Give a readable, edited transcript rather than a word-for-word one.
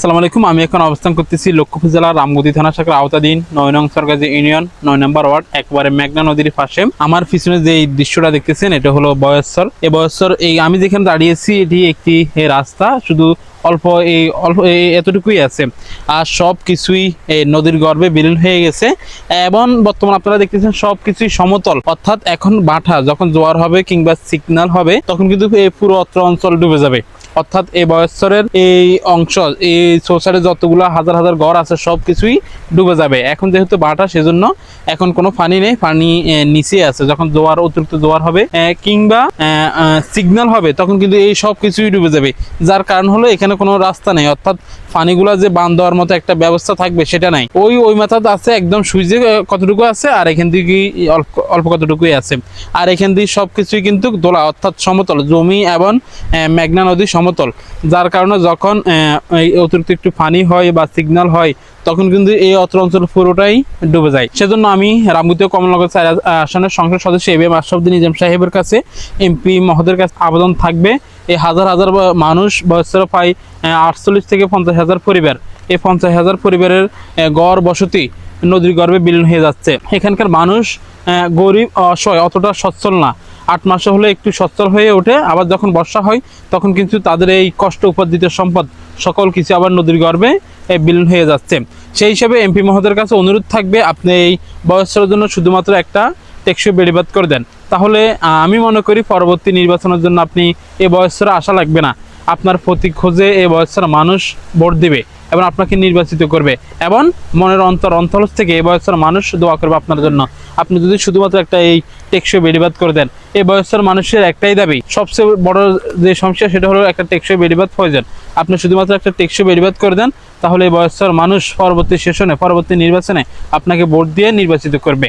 আসসালামু আলাইকুম। আমি এখন অবস্থান করতেছি লক্ষ্মীপুর জেলার রামগতি থানা শাখার আওতাধীন ৯ নং সরকারি ইউনিয়ন ৯ নম্বর ওয়ার্ড, একবারে মেঘনা নদীর পাশে। আমার পিছনে যে দৃশ্যটা দেখতেছেন এটা হলো বয়স্বর। এই বয়স্বর আমি যেখানে দাঁড়িয়েছি এটি একটি রাস্তা, শুধু অল্প এতটুকুই আছে, আর সব কিছুই নদীর গর্ভে বিলীন হয়ে গেছে। এবং বর্তমান আপনারা দেখতেছেন সব কিছুই সমতল, অর্থাৎ এখন বাঁটা যখন জোয়ার হবে কিংবা সিগন্যাল হবে তখন কিন্তু এই পুরো অত্র অঞ্চল ডুবে যাবে। অর্থাৎ এই বয়স্বরের এই অংশ, এই সোসাইটি যতগুলো হাজার হাজার ঘর আছে সব কিছুই ডুবে যাবে। এখন যেহেতু বাটা, সেজন্য এখন কোনো পানি নেই, পানি নিচে আছে। যখন জোয়ার, অতিরিক্ত জোয়ার হবে কিংবা সিগন্যাল হবে তখন কিন্তু এই সব কিছুই ডুবে যাবে। যার কারণ হলো এখানে কোনো রাস্তা নেই, অর্থাৎ পানিগুলা যে বাঁধ দেওয়ার মতো একটা ব্যবস্থা থাকবে সেটা নাই। ওই মাথাতে আছে একদম সুইজে কতটুকু আছে, আর এখান থেকে অল্প কতটুকুই আছে। আর এখান থেকে সব কিছুই কিন্তু দোলা, অর্থাৎ সমতল জমি এবং মেঘনা নদী সমতল। যার কারণে যখন অতিরিক্ত একটু পানি হয় বা সিগন্যাল হয় তখন কিন্তু এই অত্র অঞ্চল পুরোটাই ডুবে যায়। সেজন্য আমি রামগতি ও কমলনগর আসনের সংসদ সদস্য এবিএম আশরাফুদ্দিন নিজাম সাহেবের কাছে, এমপি মহোদয়ের কাছে আবেদন থাকবে, এই হাজার হাজার মানুষ, বয়স্করা প্রায় 48 থেকে 50,000 পরিবার, এই 50,000 পরিবারের গড় বসতি নদীর গর্ভে বিলীন হয়ে যাচ্ছে। এখানকার মানুষ গরিব, অসহায়, অতটা সচ্ছল না। 8 মাসে হলে একটু সচ্ছল হয়ে ওঠে, আবার যখন বর্ষা হয় তখন কিন্তু তাদের এই কষ্ট উপার্জিত সম্পদ সকল কিছু আবার নদীর গর্ভে বিলীন হয়ে যাচ্ছে। সেই হিসাবে এমপি মহোদয়ের কাছে অনুরোধ থাকবে, আপনি এই বয়স্কদের জন্য শুধুমাত্র একটা টেকসই বেড়িবাঁধ করে দেন। তাহলে আমি মনে করি পরবর্তী নির্বাচনের জন্য আপনি এই বয়স্করা আশা লাগবে না। আপনার প্রতীক খোঁজে এই বয়স্করা মানুষ ভোট দেবে এবং আপনাকে নির্বাচিত করবে, এবং মনের অন্তর থেকে এই বয়সের মানুষ দোয়া করবে আপনার জন্য। আপনি যদি শুধুমাত্র একটা এই টেকসই বেড়িবাঁধ করে দেন, এই বয়সের মানুষের একটাই দাবি, সবচেয়ে বড় যে সমস্যা সেটা হলো একটা টেকসই বেড়িবাঁধ প্রয়োজন। আপনি শুধুমাত্র একটা টেকসই বেড়িবাঁধ করে দেন, তাহলে এই বয়সের মানুষ পরবর্তী সেশনে, পরবর্তী নির্বাচনে আপনাকে ভোট দিয়ে নির্বাচিত করবে।